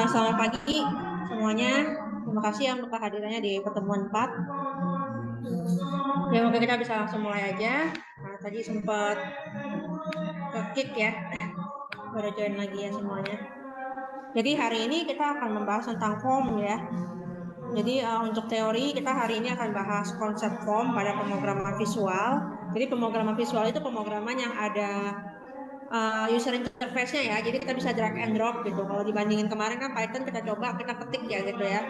Selamat pagi semuanya. Terima kasih ya untuk kehadirannya di pertemuan 4. Ya, mungkin kita bisa langsung mulai aja. Nah, tadi sempat ke-kick ya. Baru join lagi ya semuanya. Jadi hari ini kita akan membahas tentang form ya. Jadi untuk teori kita hari ini akan bahas konsep form pada pemrograman visual. Jadi pemrograman visual itu pemrograman yang ada user interface-nya ya. Jadi kita bisa drag and drop gitu. Kalau dibandingin kemarin kan Python kita coba kita ketik ya gitu ya.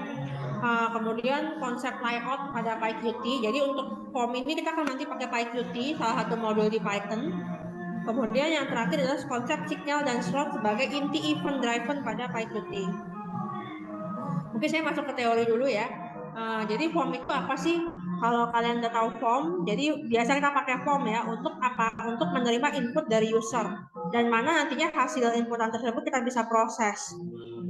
Kemudian konsep layout pada PyQt. Jadi untuk form ini kita akan nanti pakai PyQt, salah satu modul di Python. Kemudian yang terakhir adalah konsep signal dan slot sebagai inti event driven pada PyQt. Oke, saya masuk ke teori dulu ya. Jadi form itu apa sih? Kalau kalian udah tahu form, jadi biasa kita pakai form ya untuk apa? Untuk menerima input dari user dan mana nantinya hasil inputan tersebut kita bisa proses.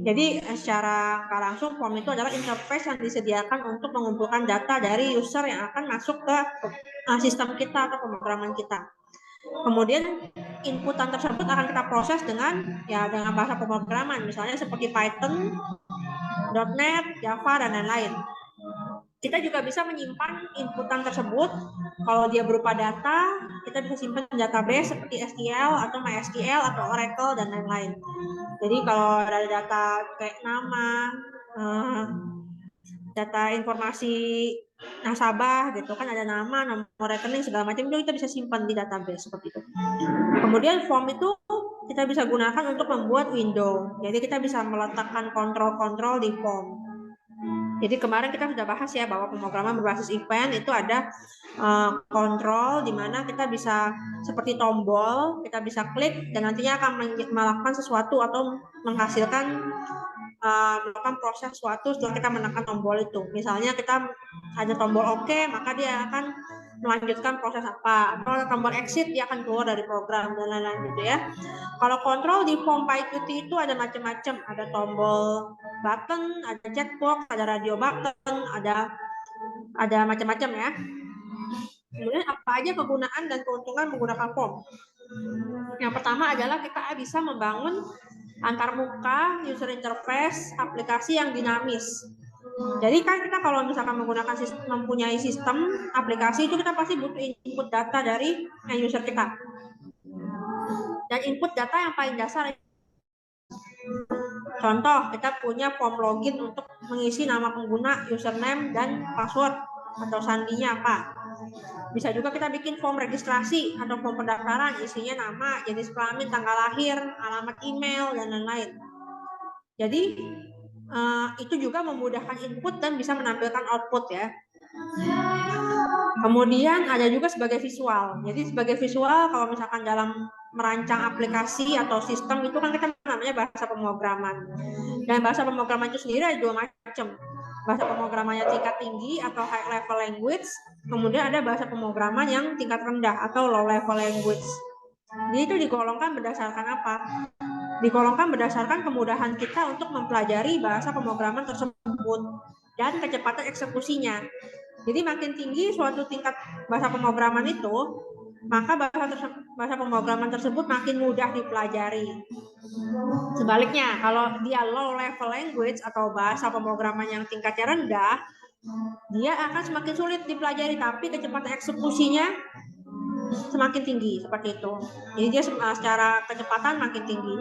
Jadi secara nggak langsung form itu adalah interface yang disediakan untuk mengumpulkan data dari user yang akan masuk ke sistem kita atau pemrograman kita. Kemudian inputan tersebut akan kita proses dengan bahasa pemrograman, misalnya seperti Python, .NET, Java, dan lain-lain. Kita juga bisa menyimpan inputan tersebut. Kalau dia berupa data, kita bisa simpan di database seperti SQL atau MySQL atau Oracle dan lain-lain. Jadi kalau ada data kayak nama, data informasi nasabah gitu kan, ada nama, nomor rekening segala macam, itu kita bisa simpan di database seperti itu. Kemudian form itu kita bisa gunakan untuk membuat window. Jadi kita bisa meletakkan kontrol-kontrol di form. Jadi kemarin kita sudah bahas ya bahwa pemrograman berbasis event itu ada kontrol di mana kita bisa seperti tombol, kita bisa klik dan nantinya akan melakukan sesuatu atau menghasilkan melakukan proses sesuatu setelah kita menekan tombol itu. Misalnya kita ada tombol OK, maka dia akan melanjutkan proses apa, atau tombol exit dia akan keluar dari program dan lain-lain gitu ya. Kalau kontrol di form PyQt itu ada macam-macam, ada tombol button, ada checkbox, ada radio button, ada macam-macam ya. Kemudian apa aja kegunaan dan keuntungan menggunakan form? Yang pertama adalah kita bisa membangun antar muka user interface aplikasi yang dinamis. Jadi kan kita kalau misalkan mempunyai sistem aplikasi itu kita pasti butuh input data dari user kita. Dan input data yang paling dasar, contoh kita punya form login untuk mengisi nama pengguna, username dan password atau sandinya apa. Bisa juga kita bikin form registrasi atau form pendaftaran, isinya nama, jenis kelamin, tanggal lahir, alamat email dan lain-lain. Jadi itu juga memudahkan input dan bisa menampilkan output ya. Kemudian ada juga sebagai visual. Jadi sebagai visual kalau misalkan dalam merancang aplikasi atau sistem itu kan kita namanya bahasa pemrograman. Dan bahasa pemrograman itu sendiri ada dua macam. Bahasa pemrograman yang tingkat tinggi atau high level language, kemudian ada bahasa pemrograman yang tingkat rendah atau low level language. Jadi itu digolongkan berdasarkan apa? Digolongkan berdasarkan kemudahan kita untuk mempelajari bahasa pemrograman tersebut dan kecepatan eksekusinya. Jadi makin tinggi suatu tingkat bahasa pemrograman itu, maka bahasa pemrograman tersebut makin mudah dipelajari. Sebaliknya, kalau dia low level language atau bahasa pemrograman yang tingkatnya rendah, dia akan semakin sulit dipelajari, tapi kecepatan eksekusinya semakin tinggi seperti itu. Jadi dia secara kecepatan makin tinggi.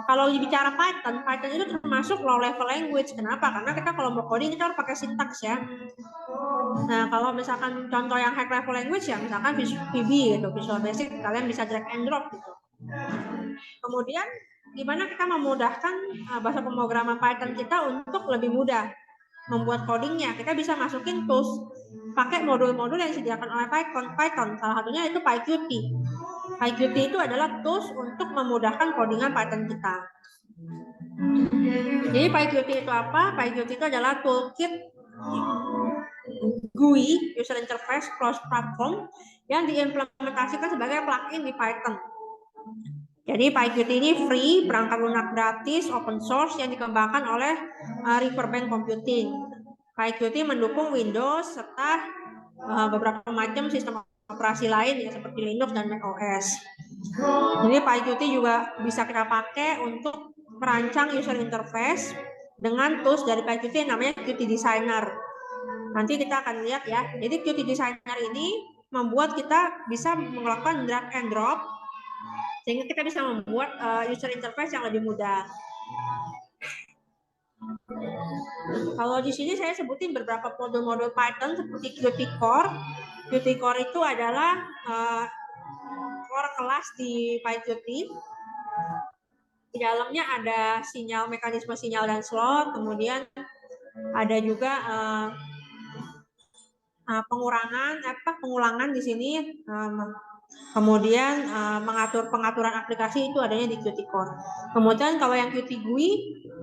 Kalau bicara Python itu termasuk low level language. Kenapa? Karena kita kalau mau coding kita harus pakai sintaks ya. Nah, kalau misalkan contoh yang high level language ya, misalkan VB gitu, Visual Basic, kalian bisa drag and drop gitu. Kemudian gimana kita memudahkan bahasa pemrograman Python kita untuk lebih mudah membuat codingnya? Kita bisa masukin tools pakai modul-modul yang disediakan oleh Python. Salah satunya itu PyQt. PyQt itu adalah tools untuk memudahkan codingan Python kita. Jadi PyQt itu apa? PyQt itu adalah toolkit GUI, User Interface Cross Platform, yang diimplementasikan sebagai plugin di Python. Jadi PyQt ini free, perangkat lunak gratis, open source yang dikembangkan oleh Riverbank Computing. PyQt mendukung Windows serta beberapa macam sistem operasi lain ya seperti Linux dan macOS. Jadi PyQt juga bisa kita pakai untuk merancang user interface dengan tools dari PyQt yang namanya Qt Designer. Nanti kita akan lihat ya. Jadi Qt Designer ini membuat kita bisa melakukan drag and drop sehingga kita bisa membuat user interface yang lebih mudah. Kalau di sini saya sebutin beberapa modul-modul Python seperti Qt Core. Qt Core itu adalah core kelas di PyQt. Di dalamnya ada sinyal, mekanisme sinyal dan slot, kemudian ada juga pengulangan di sini, kemudian mengatur pengaturan aplikasi itu adanya di Qt Core. Kemudian kalau yang Qt GUI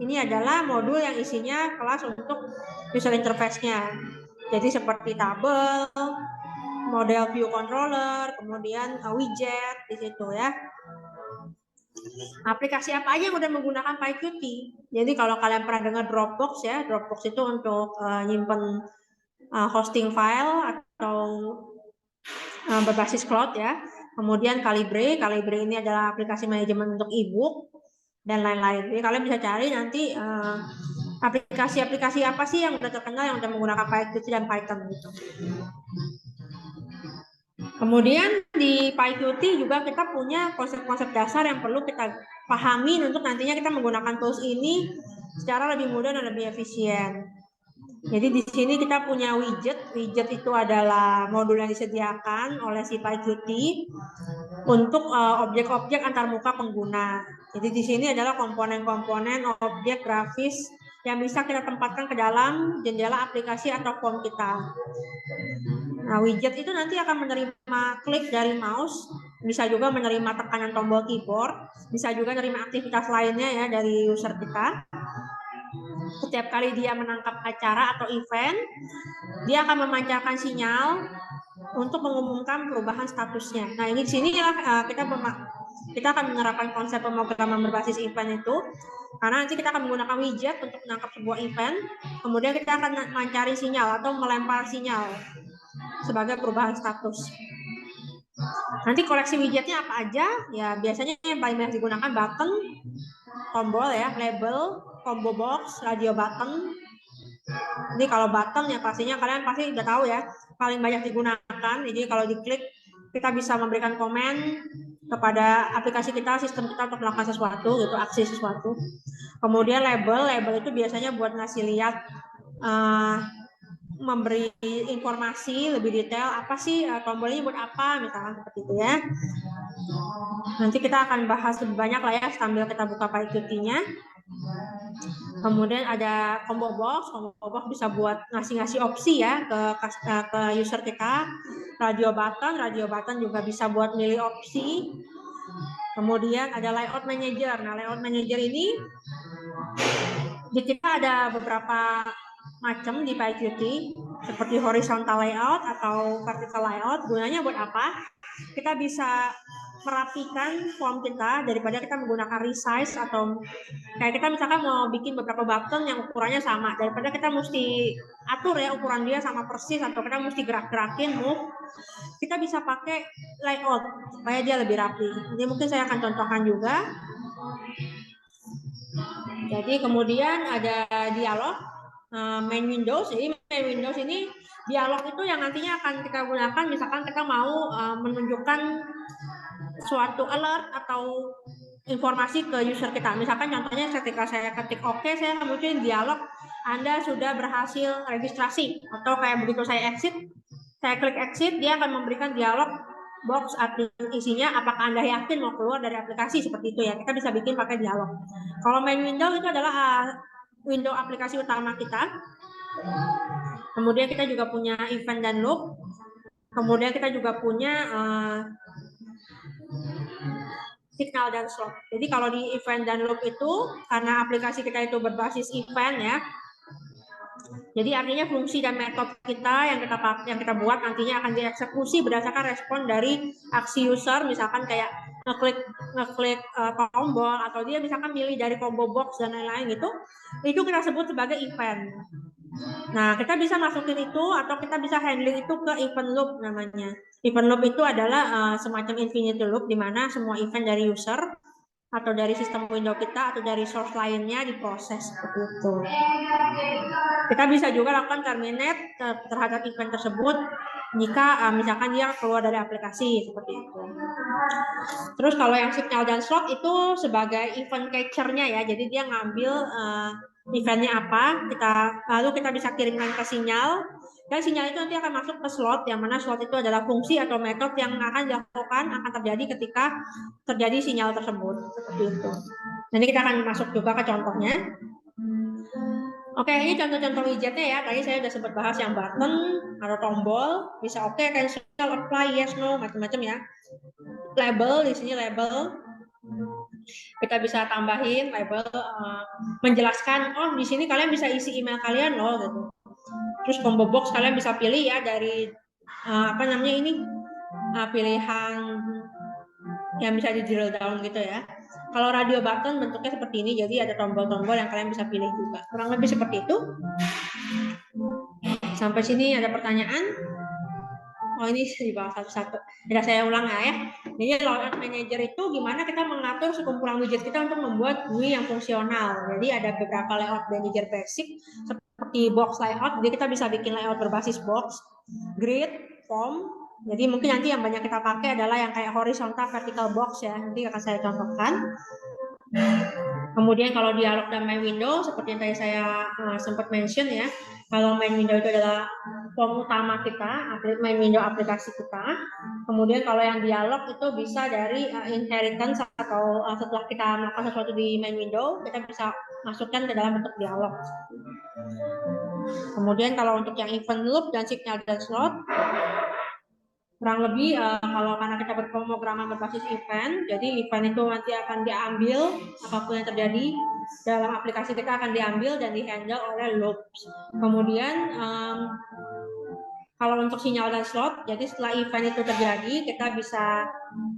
ini adalah modul yang isinya kelas untuk user interface-nya. Jadi seperti tabel, model view controller, kemudian widget di situ ya. Aplikasi apa aja yang udah menggunakan PyQt? Jadi kalau kalian pernah dengar Dropbox ya, Dropbox itu untuk nyimpen hosting file atau berbasis cloud ya. Kemudian Calibre ini adalah aplikasi manajemen untuk ebook dan lain-lain. Jadi kalian bisa cari nanti aplikasi-aplikasi apa sih yang udah terkenal yang udah menggunakan PyQt dan Python gitu. Kemudian di PyQt juga kita punya konsep-konsep dasar yang perlu kita pahami untuk nantinya kita menggunakan tools ini secara lebih mudah dan lebih efisien. Jadi di sini kita punya widget. Widget itu adalah modul yang disediakan oleh si PyQt untuk objek-objek antarmuka pengguna. Jadi di sini adalah komponen-komponen objek grafis yang bisa kita tempatkan ke dalam jendela aplikasi atau form kita. Nah, widget itu nanti akan menerima klik dari mouse, bisa juga menerima tekanan tombol keyboard, bisa juga menerima aktivitas lainnya ya dari user kita. Setiap kali dia menangkap acara atau event, dia akan memancarkan sinyal untuk mengumumkan perubahan statusnya. Nah, ini di sini ya kita akan menerapkan konsep pemrograman berbasis event itu, karena nanti kita akan menggunakan widget untuk menangkap sebuah event, kemudian kita akan mencari sinyal atau melempar sinyal sebagai perubahan status. Nanti koleksi widgetnya apa aja? Ya biasanya yang paling banyak digunakan button, tombol ya, label, combo box, radio button. Ini kalau button ya pastinya kalian pasti udah tahu ya, paling banyak digunakan. Jadi kalau diklik kita bisa memberikan komen kepada aplikasi kita, sistem kita untuk melakukan sesuatu gitu, aksi sesuatu. Kemudian label itu biasanya buat ngasih lihat memberi informasi lebih detail apa sih tombol ini buat apa misalkan seperti itu ya. Nanti kita akan bahas lebih banyak lah ya sambil kita buka PyQt-nya. Kemudian ada combo box bisa buat ngasih opsi ya ke user kita. Radio button juga bisa buat milih opsi. Kemudian ada layout manager. Nah, layout manager ini di kita ada beberapa macam di PyQt seperti horizontal layout atau vertical layout. Gunanya buat apa? Kita bisa merapikan form kita daripada kita menggunakan resize atau kayak kita misalkan mau bikin beberapa button yang ukurannya sama, daripada kita mesti atur ya ukuran dia sama persis atau kita mesti gerak-gerakin move, kita bisa pakai layout supaya dia lebih rapi. Ini mungkin saya akan contohkan juga. Jadi kemudian ada dialog main Windows. Jadi main Windows ini dialog itu yang nantinya akan kita gunakan misalkan kita mau menunjukkan suatu alert atau informasi ke user kita. Misalkan contohnya ketika saya ketik OK, saya munculin dialog Anda sudah berhasil registrasi, atau kayak begitu saya exit, saya klik exit, dia akan memberikan dialog box isinya apakah Anda yakin mau keluar dari aplikasi, seperti itu ya. Kita bisa bikin pakai dialog. Kalau main window itu adalah window aplikasi utama kita. Kemudian kita juga punya event dan loop. Kemudian kita juga punya signal dan slot. Jadi kalau di event dan loop itu karena aplikasi kita itu berbasis event ya. Jadi artinya fungsi dan metode kita yang kita buat nantinya akan dieksekusi berdasarkan respon dari aksi user, misalkan kayak ngeklik tombol atau dia misalkan pilih dari combo box dan lain-lain gitu. Itu kita sebut sebagai event. Nah, kita bisa masukin itu atau kita bisa handling itu ke event loop namanya. Event loop itu adalah semacam infinity loop di mana semua event dari user atau dari sistem Windows kita atau dari source lainnya diproses seperti itu. Kita bisa juga lakukan terminate terhadap event tersebut jika misalkan dia keluar dari aplikasi seperti itu. Terus kalau yang signal dan slot itu sebagai event catcher-nya ya, jadi dia ngambil eventnya apa, lalu kita bisa kirimkan ke sinyal, dan sinyal itu nanti akan masuk ke slot, yang mana slot itu adalah fungsi atau metode yang akan dilakukan, akan terjadi ketika terjadi sinyal tersebut, seperti itu. Nanti kita akan masuk juga ke contohnya. Oke, ini contoh-contoh widgetnya ya. Tadi saya sudah sempat bahas yang button atau tombol, bisa oke, cancel, apply, yes, no, macam-macam ya. Label, di sini label. Kita bisa tambahin label, menjelaskan, oh di sini kalian bisa isi email kalian loh, gitu. Terus combo box kalian bisa pilih ya dari pilihan yang bisa di drill down gitu ya. Kalau radio button bentuknya seperti ini, jadi ada tombol-tombol yang kalian bisa pilih juga. Kurang lebih seperti itu. Sampai sini ada pertanyaan? Oh, ini dibahas satu-satu. Tidak saya ulang ya. Jadi layout manager itu gimana kita mengatur sekumpulan widget kita untuk membuat GUI yang fungsional. Jadi ada beberapa layout manager basic seperti box layout. Jadi kita bisa bikin layout berbasis box, grid, form. Jadi mungkin nanti yang banyak kita pakai adalah yang kayak horizontal, vertical box ya. Nanti akan saya contohkan. Kemudian kalau dialog dan main window seperti yang tadi saya sempat mention ya, kalau main window itu adalah form utama kita, main window aplikasi kita. Kemudian kalau yang dialog itu bisa dari inheritance atau setelah kita melakukan sesuatu di main window, kita bisa masukkan ke dalam bentuk dialog. Kemudian kalau untuk yang event loop dan signal dan slot, kurang lebih kalau karena kita berpemrograman berbasis event, jadi event itu nanti akan diambil, apapun yang terjadi dalam aplikasi kita akan diambil dan dihandle oleh loops. Kemudian kalau untuk sinyal dan slot, jadi setelah event itu terjadi, kita bisa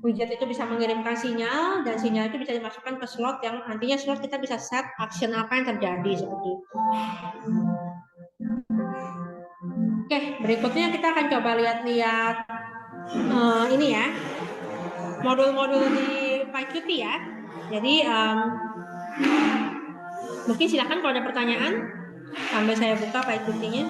widget itu bisa mengirimkan sinyal, dan sinyal itu bisa dimasukkan ke slot yang nantinya slot kita bisa set action apa yang terjadi seperti itu. Oke, berikutnya kita akan coba lihat-lihat ini ya, modul-modul di PyQt ya. Jadi mungkin silakan kalau ada pertanyaan sambil saya buka PyQt-nya.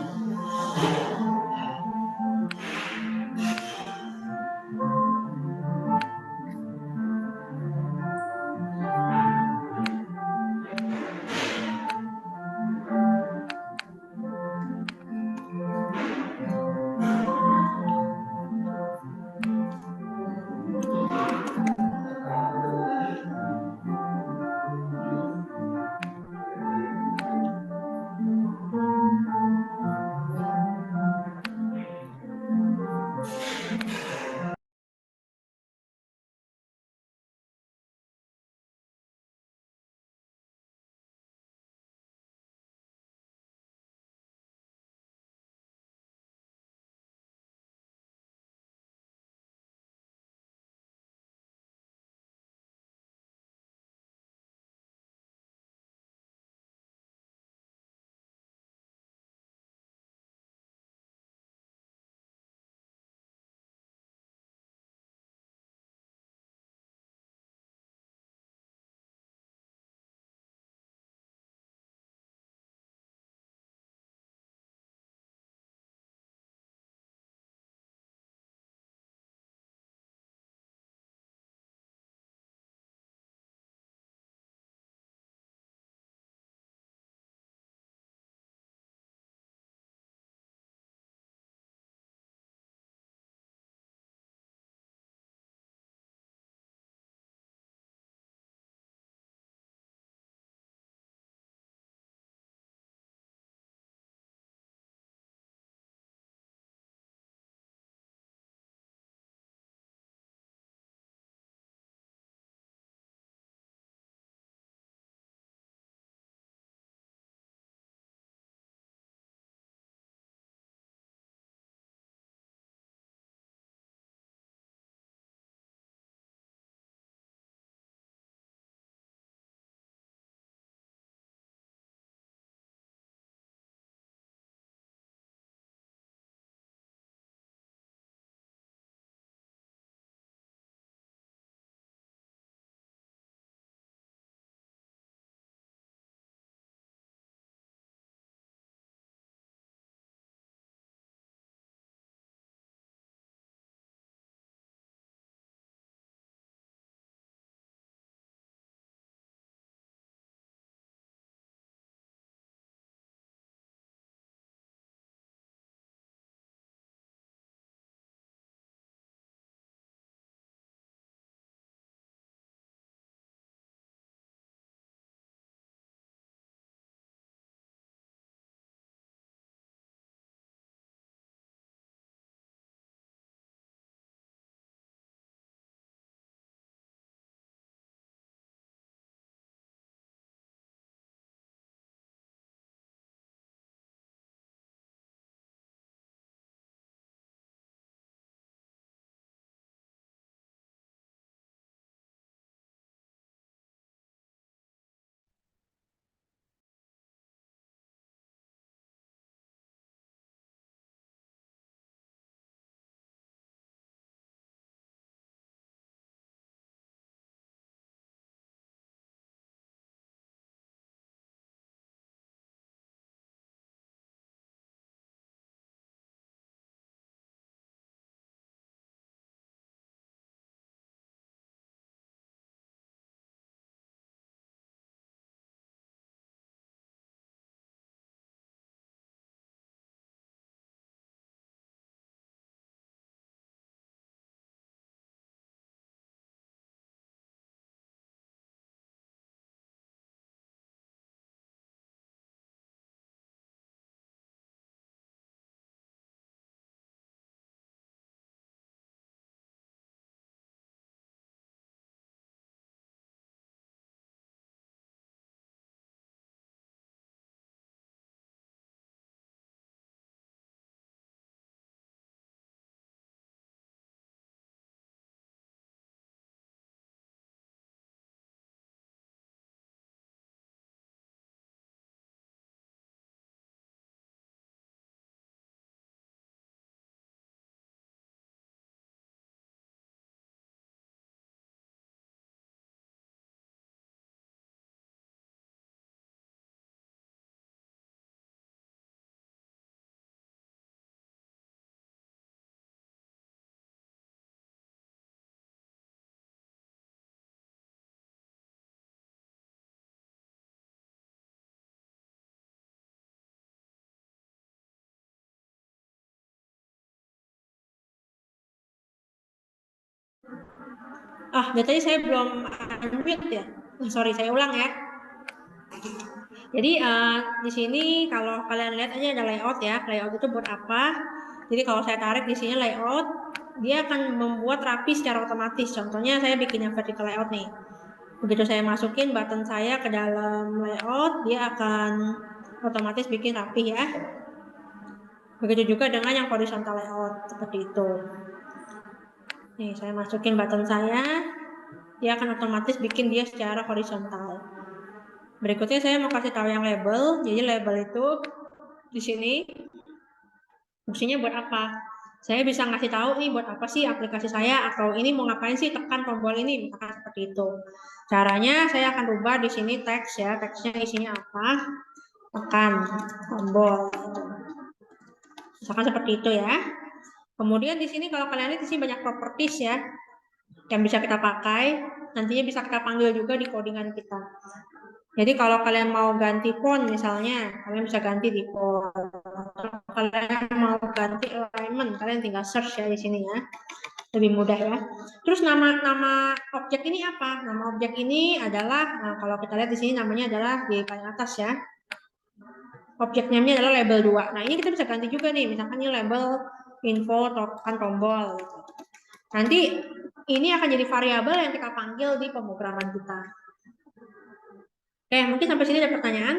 Tadi saya belum unmute ya. Sorry, saya ulang ya. Jadi di sini kalau kalian lihat aja ada layout ya. Layout itu buat apa? Jadi kalau saya tarik di sini layout, dia akan membuat rapi secara otomatis. Contohnya saya bikin yang vertical layout nih. Begitu saya masukin button saya ke dalam layout, dia akan otomatis bikin rapi ya. Begitu juga dengan yang horizontal layout, seperti itu. Nih, saya masukin button saya, dia akan otomatis bikin dia secara horizontal. Berikutnya saya mau kasih tahu yang label. Jadi label itu di sini fungsinya buat apa? Saya bisa ngasih tahu nih buat apa sih aplikasi saya, atau ini mau ngapain sih, tekan tombol ini, misalkan seperti itu. Caranya saya akan rubah di sini teks ya, teksnya isinya apa, tekan tombol. Misalkan seperti itu ya. Kemudian di sini kalau kalian lihat di sini banyak properties ya yang bisa kita pakai, nantinya bisa kita panggil juga di codingan kita. Jadi kalau kalian mau ganti font misalnya, kalian bisa ganti di font. Kalau kalian mau ganti alignment, kalian tinggal search ya di sini ya. Lebih mudah ya. Terus nama objek ini apa? Nama objek ini adalah, nah kalau kita lihat di sini namanya adalah di paling atas ya. Objek name-nya adalah label 2. Nah, ini kita bisa ganti juga nih, misalkan ini label info tekan tombol gitu. Nanti ini akan jadi variabel yang kita panggil di pemrograman kita. Oke, mungkin sampai sini ada pertanyaan?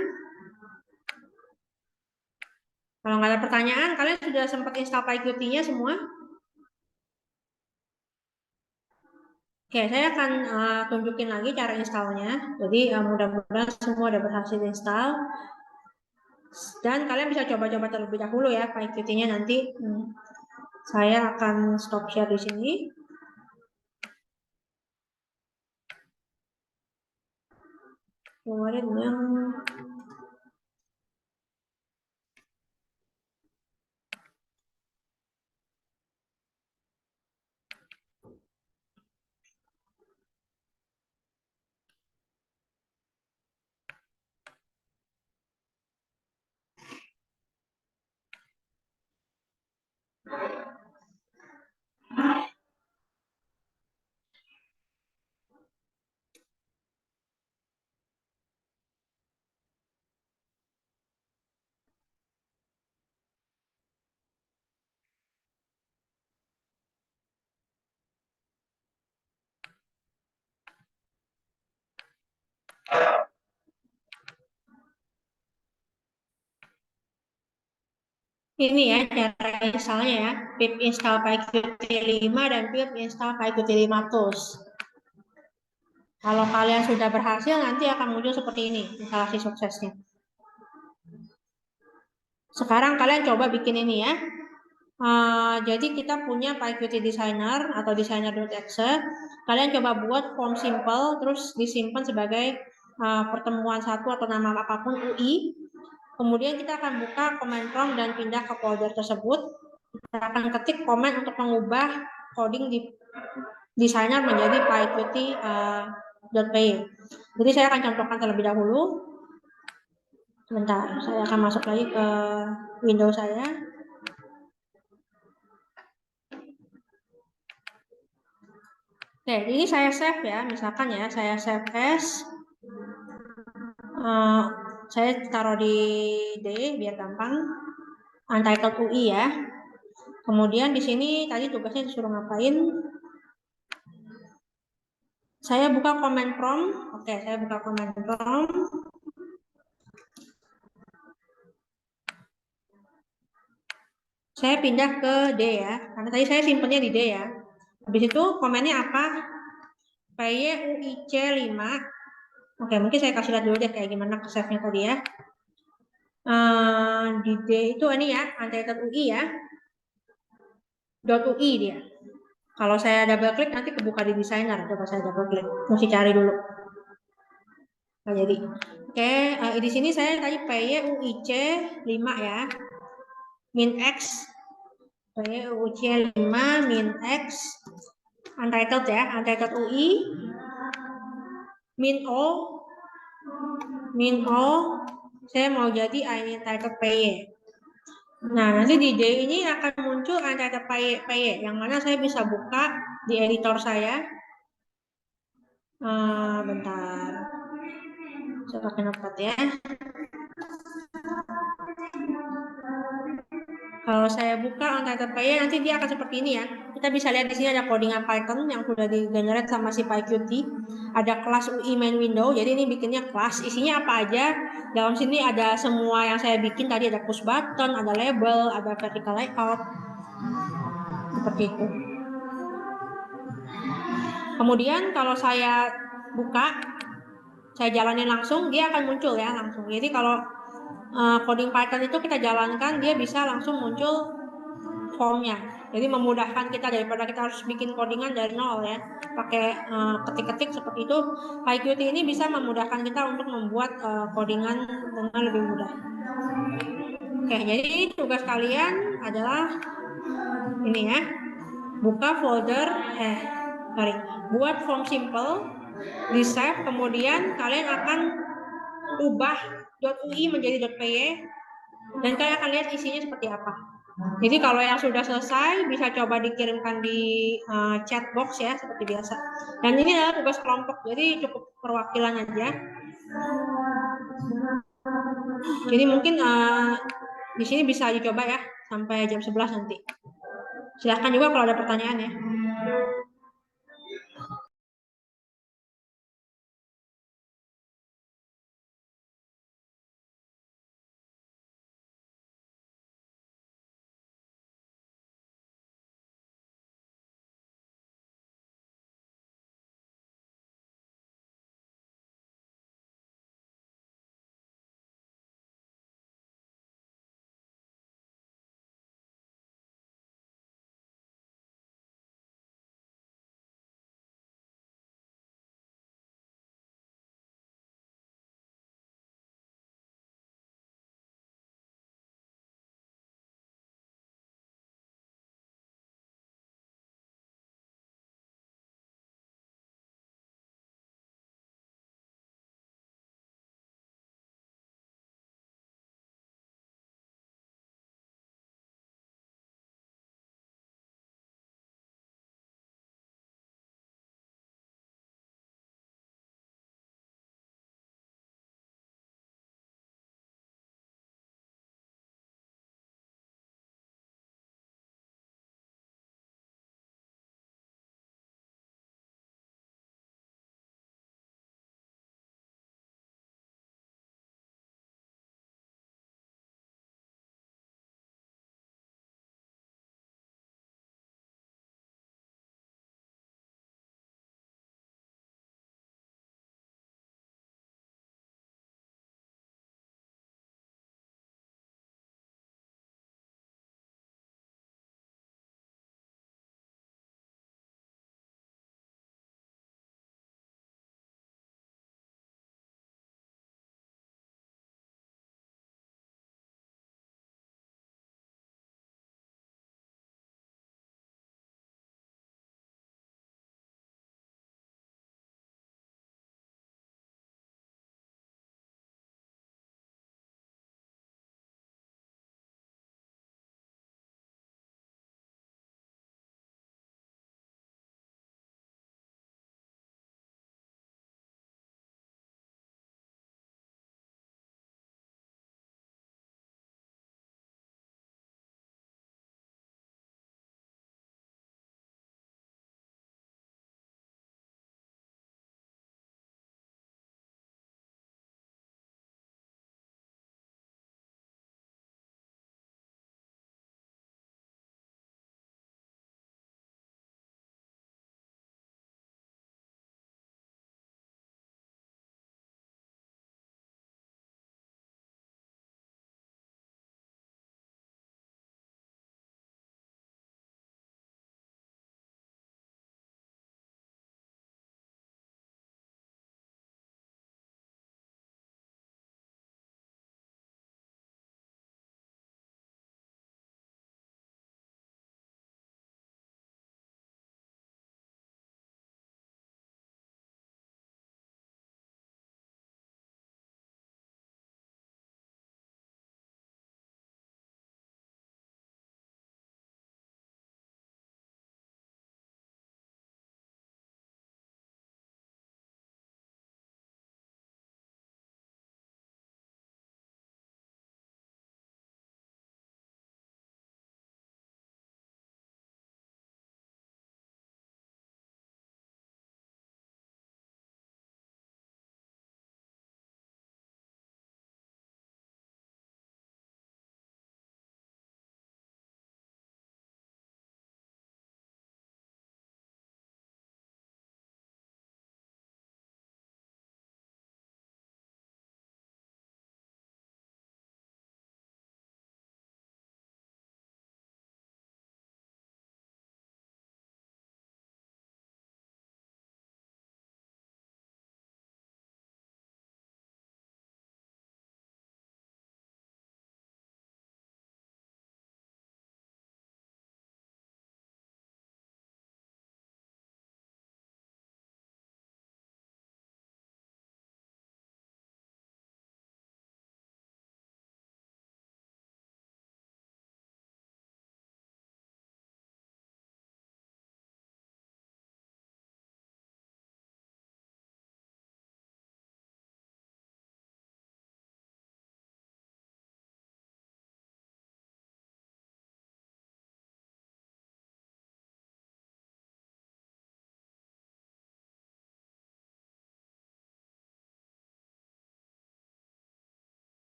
Kalau nggak ada pertanyaan, kalian sudah sempat install PyQt-nya semua? Oke, saya akan tunjukin lagi cara installnya. Jadi mudah-mudahan semua udah berhasil install. Dan kalian bisa coba-coba terlebih dahulu ya PyQt-nya nanti. Saya akan stop share di sini. Kemudian yang ini ya cara installnya ya, pip install PyQt 5 dan pip install PyQt 5 tools. Kalau kalian sudah berhasil, nanti akan muncul seperti ini instalasi suksesnya. Sekarang kalian coba bikin ini ya. Jadi kita punya PyQt Designer atau designer.exe. Kalian coba buat form simple, terus disimpan sebagai pertemuan satu atau nama apapun UI. Kemudian kita akan buka command prompt dan pindah ke folder tersebut. Kita akan ketik komen untuk mengubah coding di designer menjadi PyQt.py. Jadi saya akan contohkan terlebih dahulu. Sebentar, saya akan masuk lagi ke Windows saya. Oke, ini saya save ya, misalkan ya, saya save as, saya taruh di D biar gampang, untitled UI ya. Kemudian di sini tadi tugasnya disuruh ngapain? Saya buka command prompt. Oke, saya buka command prompt. Saya pindah ke D ya, karena tadi saya simpennya di D ya. Habis itu komennya apa? PYUIC 5. Oke, mungkin saya kasih lihat dulu deh kayak gimana ke save-nya tadi ya. Di D itu ini ya, untitled UI ya. .ui dia. Kalau saya double klik nanti kebuka di designer. Coba saya double klik. Mesti cari dulu. Nah, jadi. Oke, di sini saya tadi PYUIC 5 ya. Min X. PYUIC 5 min X. Untitled ya, untitled UI. Min O. Min O. Saya mau jadi untitled PY. Nah, nanti di D ini akan muncul untitled PY, yang mana saya bisa buka di editor saya. Bentar, saya pakai notepad ya. Kalau saya buka Untitled Player, nanti dia akan seperti ini ya. Kita bisa lihat di sini ada codingan Python yang sudah di-generate sama si PyQt. Ada kelas UI main window, jadi ini bikinnya kelas. Isinya apa aja? Dalam sini ada semua yang saya bikin tadi, ada push button, ada label, ada vertical layout, seperti itu. Kemudian kalau saya buka, saya jalanin langsung, dia akan muncul ya langsung. Jadi kalau coding Python itu kita jalankan, dia bisa langsung muncul formnya. Jadi memudahkan kita daripada kita harus bikin codingan dari nol ya. Pakai ketik-ketik seperti itu. PyQt ini bisa memudahkan kita untuk membuat codingan dengan lebih mudah. Oke, jadi tugas kalian adalah ini ya. Buka folder buat form simple, di save, kemudian kalian akan ubah .ui menjadi .py dan kalian akan lihat isinya seperti apa. Jadi kalau yang sudah selesai bisa coba dikirimkan di chat box ya seperti biasa. Dan ini adalah tugas kelompok, jadi cukup perwakilan aja. Jadi mungkin di sini bisa dicoba ya sampai jam 11 nanti. Silahkan juga kalau ada pertanyaan ya.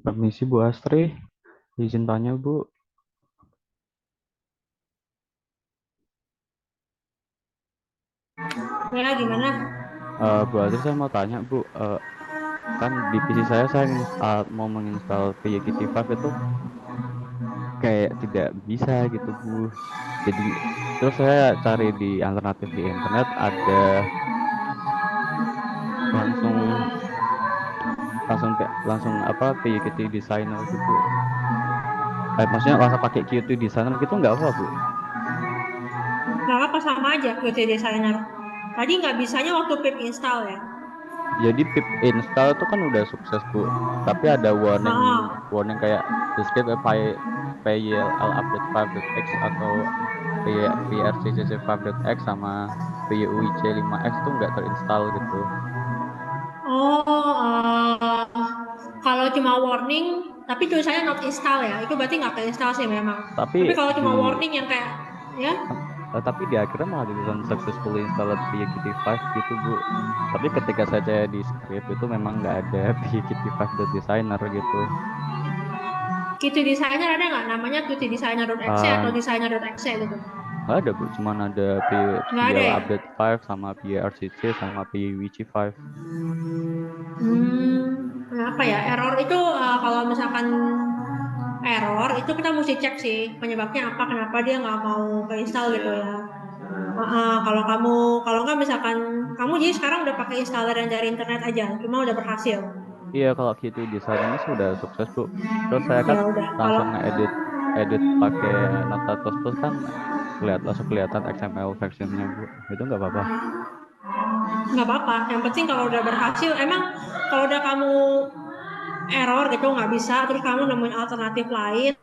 Permisi Bu Astri, izin tanya Bu. Ya, gimana? Bu Astri saya mau tanya Bu, kan di PC saya mau menginstal PYKT5 itu kayak tidak bisa gitu Bu. Jadi terus saya cari di alternatif di internet ada langsung langsung apa PYKT designer gitu. Maksudnya langsung pakai Qt designer gitu nggak apa Bu? Nggak apa sama aja Qt Designer. Tadi nggak bisanya waktu pip install ya? Jadi pip install itu kan udah sukses Bu, tapi ada warning Oh, warning kayak describe a PYLL update 5.x atau PRCCC5.x sama PYUIC 5.x itu nggak terinstall gitu. oh, kalau cuma warning, tapi tulisannya not install ya, itu berarti nggak keinstall sih memang. Tapi Tapi kalau cuma di warning yang kayak, ya, tapi di akhirnya malah ditulisan successfully installed PYKT5 gitu Bu. Tapi ketika saya di script itu memang nggak ada PYKT5.designer gitu. Qt Designer ada nggak namanya Qt Designer.exe atau Ah, Designer.exe gitu? nggak ada Bu, cuman ada Nggak ada PYL ya? update 5 sama PYRCC sama PYWC5. Apa ya? Error itu kalau misalkan error itu kita mesti cek sih penyebabnya apa, kenapa dia nggak mau keinstall gitu ya. Kalau nggak misalkan kamu jadi sekarang udah pakai installer yang dari internet aja, cuma udah berhasil. Iya, kalau gitu desain ini sudah sukses Bu. Terus saya kan Ya udah, kalau langsung ngedit edit pakai Notepad++ kan langsung kelihatan XML versionnya Bu. Itu nggak apa-apa. nggak apa-apa. Yang penting kalau udah berhasil, emang kalau udah kamu error gitu nggak bisa, terus kamu nemuin alternatif lain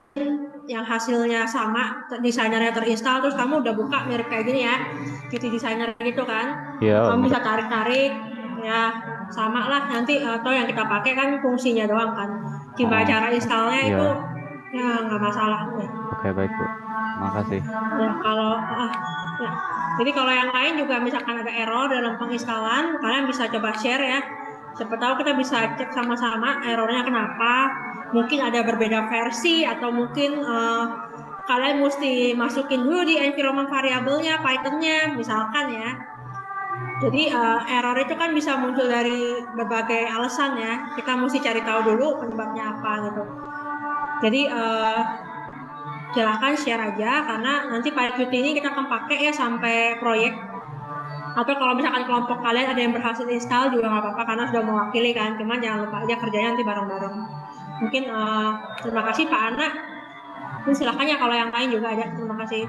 yang hasilnya sama, desainernya terinstall, terus kamu udah buka mirip kayak gini ya, Qt designer gitu kan, Iya, kamu bisa mirip. tarik-tarik, ya sama lah nanti atau yang kita pakai kan fungsinya doang kan, Oh, cuma cara installnya iya. itu ya nggak masalah ya. Oke, baik Bu. Makasih. Ya kalau ya. Jadi kalau yang lain juga misalkan ada error dalam penginstalan, kalian bisa coba share ya. Siapa tahu kita bisa cek sama-sama errornya kenapa. Mungkin ada berbeda versi atau mungkin kalian mesti masukin dulu di environment variabelnya Python-nya misalkan ya. Jadi error itu kan bisa muncul dari berbagai alasan ya. Kita mesti cari tahu dulu penyebabnya apa gitu. Jadi silahkan share aja karena nanti Python ini kita akan pakai ya sampai proyek atau kalau misalkan kelompok kalian ada yang berhasil install juga nggak apa-apa karena sudah mewakili kan, cuman jangan lupa aja kerjanya nanti bareng-bareng. Mungkin terima kasih Pak Ana, ini silahkan ya kalau yang lain juga ada, terima kasih.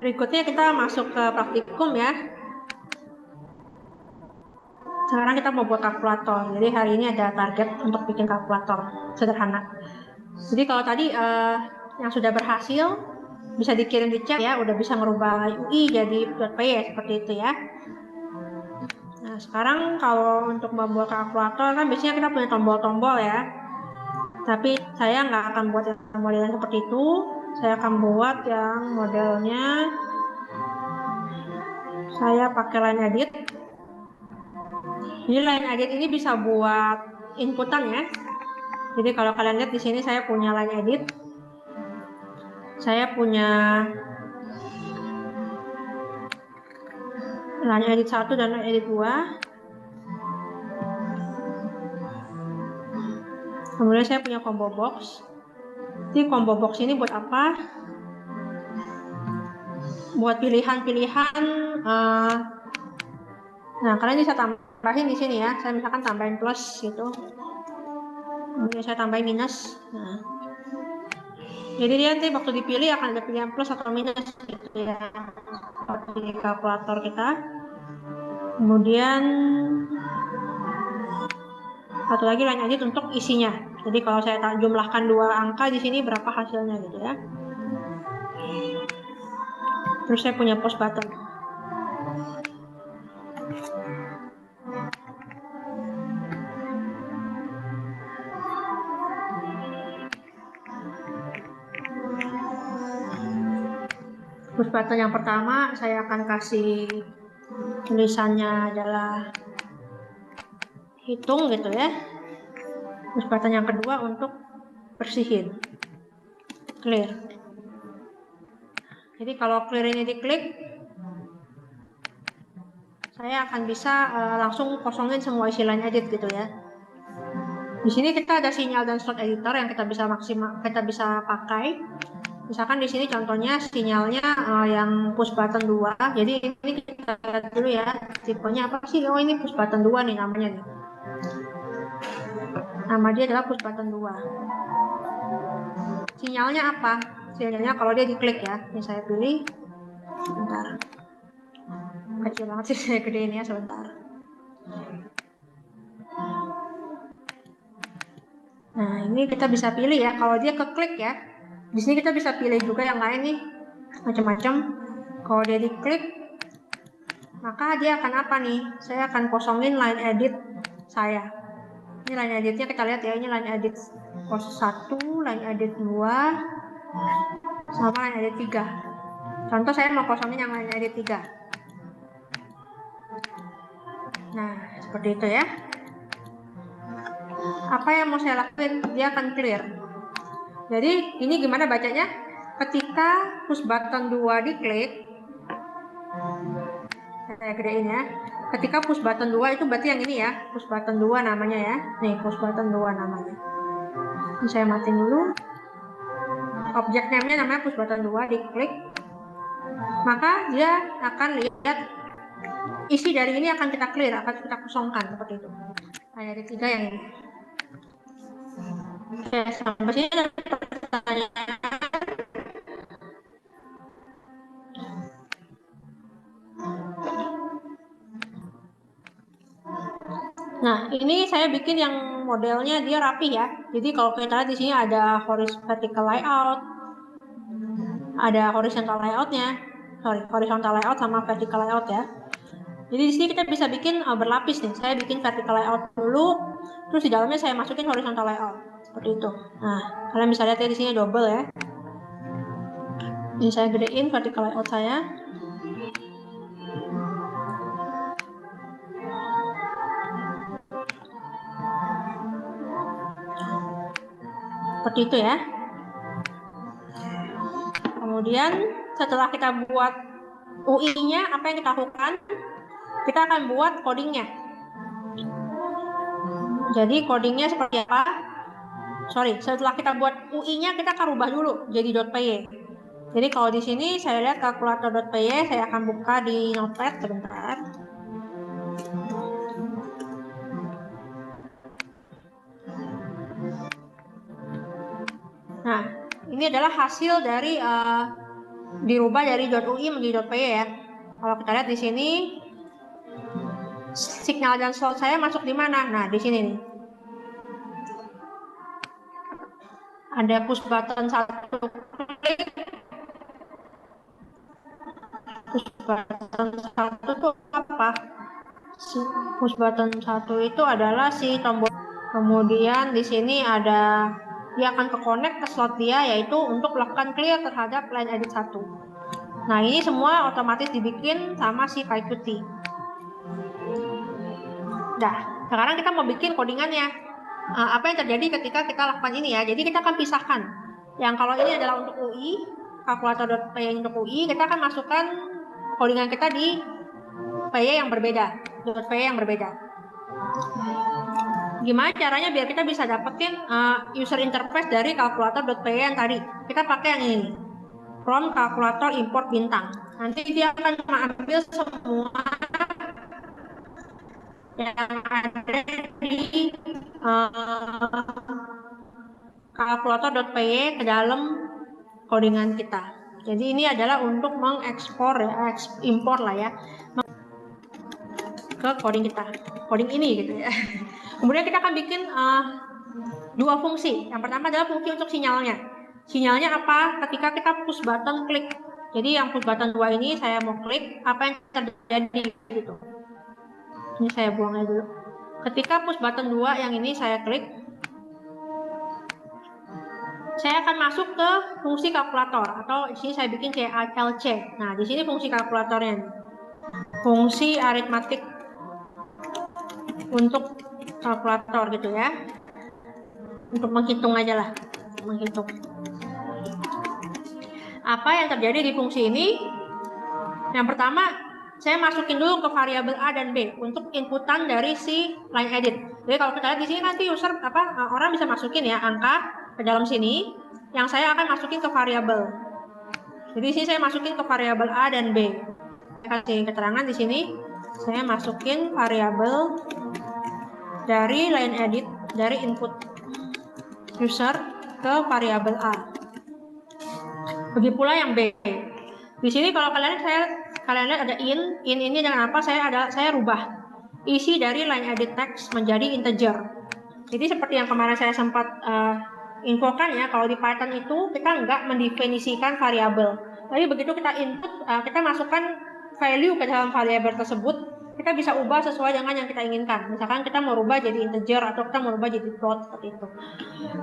Berikutnya kita masuk ke praktikum ya. Sekarang kita mau buat kalkulator. Jadi hari ini ada target untuk bikin kalkulator sederhana. Jadi kalau tadi yang sudah berhasil bisa dikirim di chat ya, udah bisa merubah UI jadi .py seperti itu ya. Nah sekarang kalau untuk membuat kalkulator kan biasanya kita punya tombol-tombol ya. Tapi saya nggak akan buat yang modelnya seperti itu. Saya akan buat yang modelnya saya pakai line edit. Jadi line edit ini bisa buat inputan ya. Jadi kalau kalian lihat di sini saya punya line edit. Saya punya line edit 1 dan line edit 2. Kemudian saya punya combo box. Jadi combo box ini buat apa? Buat pilihan-pilihan. Nah, kalian bisa tambahin di sini ya. Saya misalkan tambahin plus gitu. Kemudian saya tambahin minus. Nah, jadi dia nanti waktu dipilih akan ada pilihan plus atau minus gitu ya. Seperti di kalkulator kita. Kemudian satu lagi line edit untuk isinya. Jadi kalau saya jumlahkan 2 angka di sini berapa hasilnya gitu ya. Terus saya punya post button. Push button yang pertama saya akan kasih tulisannya adalah hitung gitu ya. Push button yang kedua untuk bersihin, clear. Jadi kalau clear ini diklik, saya akan bisa langsung kosongin semua isi line edit gitu ya. Di sini kita ada sinyal dan slot editor yang kita bisa pakai. Misalkan di sini contohnya sinyalnya yang push button 2. Jadi ini kita lihat dulu ya, tipenya apa sih? Oh, ini push button 2 nih namanya nih. Nama dia adalah push button 2. Sinyalnya apa? Sinyalnya kalau dia diklik ya. Ini saya pilih. Sebentar. Kecil banget sih, saya gedein ya sebentar. Nah, ini kita bisa pilih ya. Kalau dia keklik ya. Di sini kita bisa pilih juga yang lain nih, macam-macam. Kalau dia diklik, maka dia akan apa nih? Saya akan kosongin line edit saya. Ini line editnya kita lihat ya, ini line edit pos 1, line edit 2, sama line edit 3. Contoh saya mau kosongin yang line edit 3. Nah, seperti itu ya. Apa yang mau saya lakuin? Dia akan clear. Jadi ini gimana bacanya? Ketika push button 2 diklik, saya gedein ya. Ketika push button 2 itu berarti yang ini ya, push button 2 namanya ya. Nih, push button 2 namanya. Ini saya matiin dulu. Objek name-nya namanya push button 2, diklik. Maka dia akan lihat isi dari ini akan kita clear, akan kita kosongkan seperti itu. Ada 3 yang ini. Oke, sampai sini ada pertanyaan. Nah, ini saya bikin yang modelnya dia rapi ya. Jadi kalau kita lihat di sini ada vertical layout, ada horizontal layoutnya, horizontal layout sama vertical layout ya. Jadi di sini kita bisa bikin berlapis nih. Saya bikin vertical layout dulu, terus di dalamnya saya masukin horizontal layout seperti itu. Nah, kalian bisa lihat ya di sini double ya. Ini saya gedein vertical layout saya. Seperti itu ya. Kemudian setelah kita buat UI-nya, apa yang kita lakukan? Kita akan buat codingnya. Jadi codingnya seperti apa? Setelah kita buat UI-nya, kita akan rubah dulu jadi .py. Jadi kalau di sini saya lihat kalkulator.py, saya akan buka di Notepad sebentar. Nah, ini adalah hasil dari dirubah dari .ui menjadi .py ya. Kalau kita lihat di sini signal dan slot saya masuk di mana? Nah, di sini nih. Ada push button 1 klik. Push button 1 itu apa? Push button 1 itu adalah si tombol. Kemudian di sini ada dia akan ke connect ke slot dia, yaitu untuk melakukan clear terhadap line edit 1. Nah, ini semua otomatis dibikin sama si PyQt. Nah, sekarang kita mau bikin codingannya. Apa yang terjadi ketika kita lakukan ini ya? Jadi kita akan pisahkan. Yang kalau ini adalah untuk UI, kalkulator.py untuk UI, kita akan masukkan codingan kita di py yang berbeda, .py yang berbeda. Gimana caranya biar kita bisa dapetin user interface dari kalkulator.py yang tadi? Kita pakai yang ini, from kalkulator import bintang. Nanti dia akan mengambil semua yang ada di kalkulator.py ke dalam codingan kita. Jadi ini adalah untuk mengekspor ya, impor lah ya, ke coding kita, coding ini gitu ya. Kemudian kita akan bikin 2 fungsi. Yang pertama adalah fungsi untuk sinyalnya. Sinyalnya apa? Ketika kita push button klik. Jadi yang push button 2 ini saya mau klik, apa yang terjadi gitu. Ini saya buang aja dulu. Ketika push button 2 yang ini saya klik, saya akan masuk ke fungsi kalkulator, atau di sini saya bikin kayak ALC. Nah, di sini fungsi kalkulatornya, fungsi aritmatik untuk kalkulator gitu ya, untuk menghitung aja lah, menghitung. Apa yang terjadi di fungsi ini? Yang pertama, saya masukin dulu ke variabel A dan B untuk inputan dari si line edit. Jadi kalau kita lihat di sini nanti user orang bisa masukin ya angka ke dalam sini, yang saya akan masukin ke variabel. Jadi di sini saya masukin ke variabel A dan B. Saya kasih keterangan di sini, saya masukin variabel dari line edit, dari input user ke variabel A. Begitu pula yang B. Di sini kalau kalian lihat ada in ini dengan apa? Saya rubah isi dari line edit text menjadi integer. Jadi seperti yang kemarin saya sempat infokan ya, kalau di Python itu kita nggak mendefinisikan variabel. Tapi begitu kita input, kita masukkan value ke dalam variabel tersebut, kita bisa ubah sesuai dengan yang kita inginkan. Misalkan kita mau rubah jadi integer atau kita mau rubah jadi float seperti itu.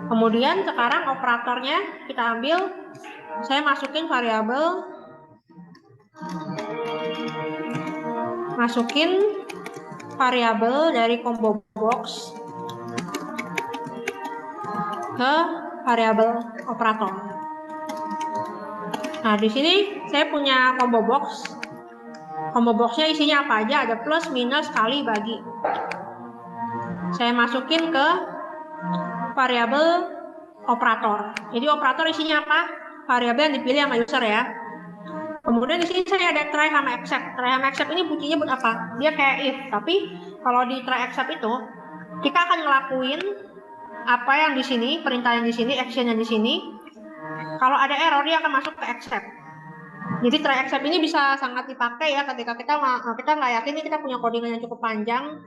Kemudian sekarang operatornya kita ambil, saya masukin variabel, dari combo box ke variabel operator. Nah, di sini saya punya combo box. Combo boxnya isinya apa aja? Ada plus, minus, kali, bagi. Saya masukin ke variabel operator. Jadi operator isinya apa? Variabel yang dipilih sama user ya. Kemudian di sini saya ada try sama except. Try sama except ini fungsinya buat apa? Dia kayak if, tapi kalau di try except itu kita akan ngelakuin apa yang di sini, perintah yang di sini, action yang di sini. Kalau ada error dia akan masuk ke except. Jadi try except ini bisa sangat dipakai ya ketika kita nggak yakin ini kita punya codingan yang cukup panjang.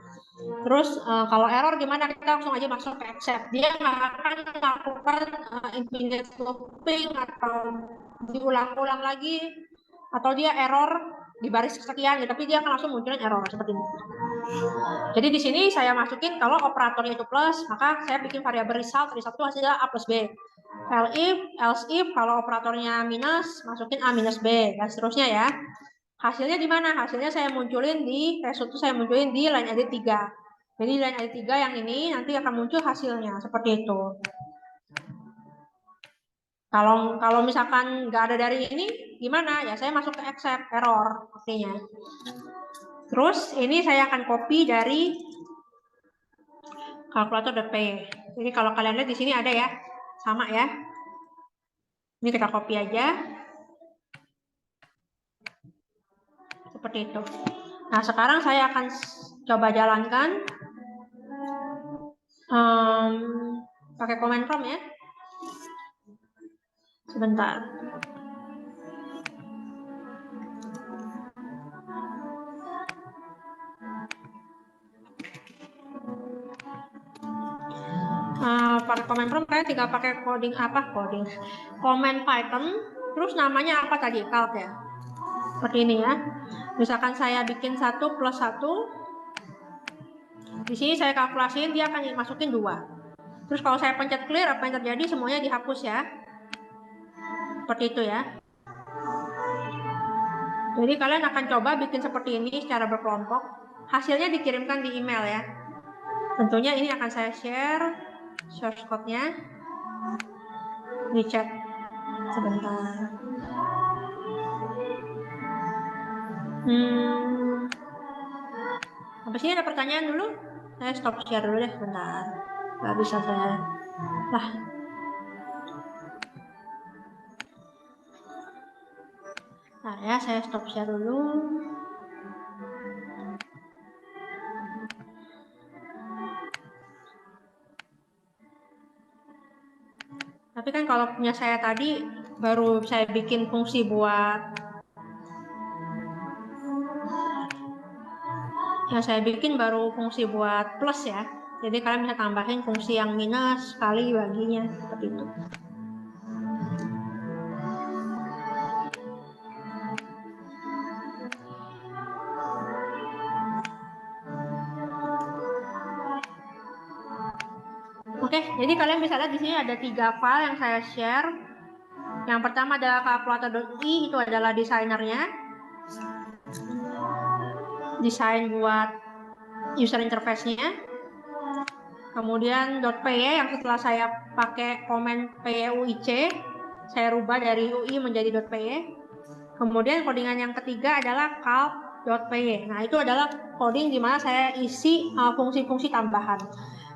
Terus kalau error gimana, kita langsung aja masuk ke except. Dia nggak akan melakukan infinite looping atau diulang-ulang lagi, atau dia error di baris kesekian ya, tapi dia akan langsung munculin error seperti ini. Jadi di sini saya masukin kalau operatornya itu plus, maka saya bikin variabel result itu hasilnya A plus B. Else if kalau operatornya minus, masukin A minus B, dan seterusnya ya. Hasilnya di mana? Hasilnya saya munculin di result itu, saya munculin di line edit 3. Jadi line edit 3 yang ini nanti akan muncul hasilnya seperti itu. Kalau misalkan nggak ada dari ini, gimana? Ya saya masuk ke except, error artinya. Terus ini saya akan copy dari kalkulator.py. Jadi kalau kalian lihat di sini ada ya, sama ya. Ini kita copy aja. Seperti itu. Nah, sekarang saya akan coba jalankan pakai command prompt ya. Sebentar. pakai command prompt, kalian tinggal pakai command Python, terus namanya apa tadi, calc ya, seperti ini ya. Misalkan saya bikin 1 plus 1, di sini saya kalkulasiin dia akan masukin 2. Terus kalau saya pencet clear, apa yang terjadi? Semuanya dihapus ya, seperti itu ya. Jadi kalian akan coba bikin seperti ini secara berkelompok, hasilnya dikirimkan di email ya. Tentunya ini akan saya share source code-nya di chat sebentar. Habis ini ada pertanyaan dulu, saya stop share dulu deh sebentar, nggak bisa saya lah. Nah ya, saya stop share dulu. Tapi kan kalau punya saya tadi baru saya bikin fungsi buat plus ya. Jadi kalian bisa tambahin fungsi yang minus kali baginya seperti itu. Oke, jadi kalian bisa lihat di sini ada 3 file yang saya share. Yang pertama adalah calculator.ui, itu adalah desainernya, desain buat user interface-nya. Kemudian .py yang setelah saya pakai komen pyuic, saya rubah dari UI menjadi .py. Kemudian codingan yang ketiga adalah calc.py. Nah, itu adalah coding di mana saya isi fungsi-fungsi tambahan.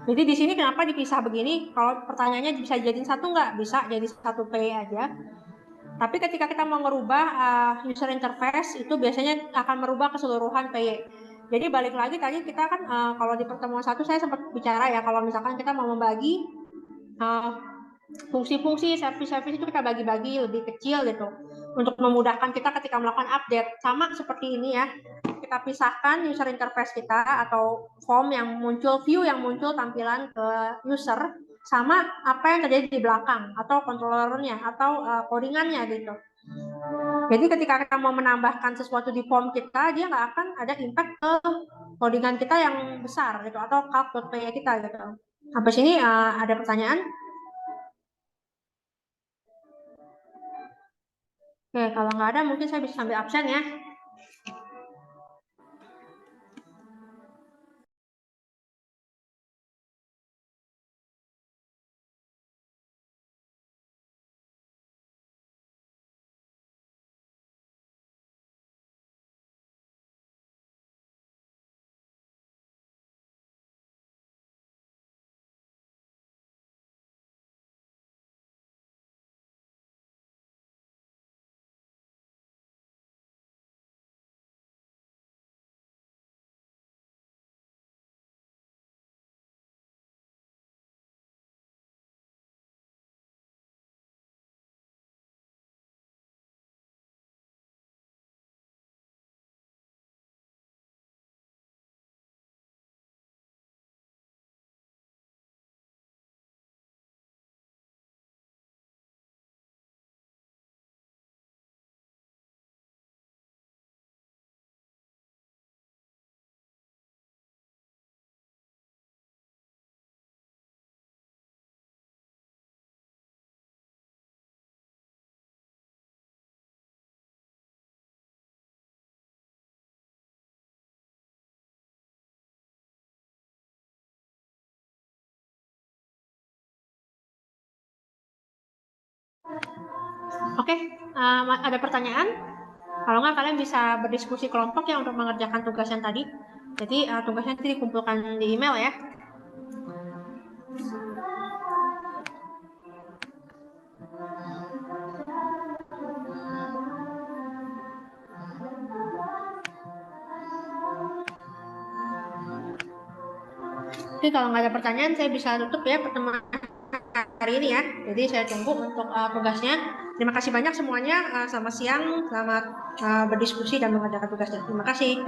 Jadi di sini kenapa dipisah begini? Kalau pertanyaannya bisa jadiin satu nggak? Bisa jadi satu py aja. Tapi ketika kita mau merubah user interface, itu biasanya akan merubah keseluruhan py. Jadi balik lagi tadi kita kan kalau di pertemuan 1 saya sempat bicara ya, kalau misalkan kita mau membagi fungsi-fungsi service-service itu kita bagi-bagi lebih kecil gitu, untuk memudahkan kita ketika melakukan update. Sama seperti ini ya, kita pisahkan user interface kita atau form yang muncul, view yang muncul tampilan ke user, sama apa yang terjadi di belakang atau controllernya atau codingannya gitu. Jadi ketika kita mau menambahkan sesuatu di form kita, dia nggak akan ada impact ke codingan kita yang besar gitu atau calc.py kita gitu. Sampai sini ada pertanyaan? Oke, kalau nggak ada mungkin saya bisa sambil absen ya. Oke, ada pertanyaan? Kalau nggak kalian bisa berdiskusi kelompok ya untuk mengerjakan tugas yang tadi. Jadi tugasnya nanti dikumpulkan di email ya. Oke, kalau nggak ada pertanyaan saya bisa tutup ya pertemuan hari ini ya. Jadi saya tunggu untuk tugasnya. Terima kasih banyak semuanya. Selamat siang, selamat berdiskusi dan mengerjakan tugasnya. Terima kasih.